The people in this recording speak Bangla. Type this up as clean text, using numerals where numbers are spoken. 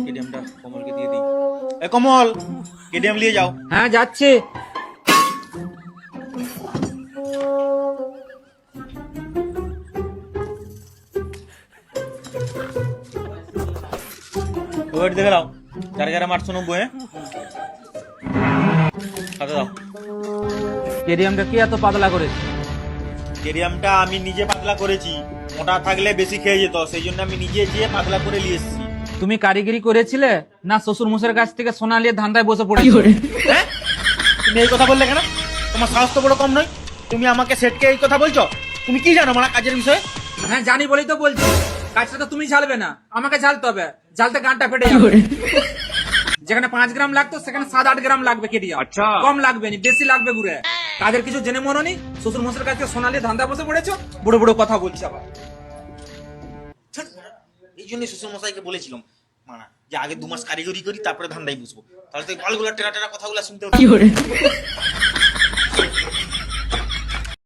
কেডিএমটা কমলকে দিয়ে দিই। এ কমল, কেডিএম নিয়ে যাও। হ্যাঁ যাচ্ছি। ওয়েট দেখে দাও, 4,890। হ্যাঁ, সাথে দাও। কেডিএমটা কি এত পাতলা করেছে? কেডিএমটা আমি নিজে পাতলা করেছি, মোটা থাকলে বেশি খেয়ে যেত, সেই জন্য আমি নিজে যেয়ে পাতলা করে নিয়ে এসেছি। তুমি কারিগরি করেছিলে না শ্বশুর মশাইয়ের কাছ থেকে সোনা নিয়ে ধান্দায় বসে পড়েছো? হ্যাঁ, তুমি এই কথা বললে কেন? তোমার সাহস তো বড় কম নয়, তুমি আমাকে সেটকে এই কথা বলছো? তুমি কি জানো মারা কাজের বিষয়ে? হ্যাঁ জানি বলেই তো বলছি, কাজটা তো তুমি ঝালবে না, আমাকে ঝালতে হবে, ঝালতে গানটা ফেটে যাবে। যেখানে 5 গ্রাম লাগতো সেখানে 7-8 গ্রাম লাগবে কেডিএম। আচ্ছা। কম লাগবে নি, বেশি লাগবে ঘুরে। কাজের কিছু জেনে মনো নি, শ্বশুর মশাইয়ের কাছে সোনা নিয়ে ধান্দা বসে পড়েছো, বড় বড় কথা বলছি আবার। ছাড়, এই জন্যই শ্বশুর মশাইকে বলেছিলাম মানা যে আগে 2 মাস কারিগরি করি তারপরে ধান্দায় বুঝবো, তাহলে তো এই বালগুলো টেরা টেরা কথাগুলো শুনতে হতো।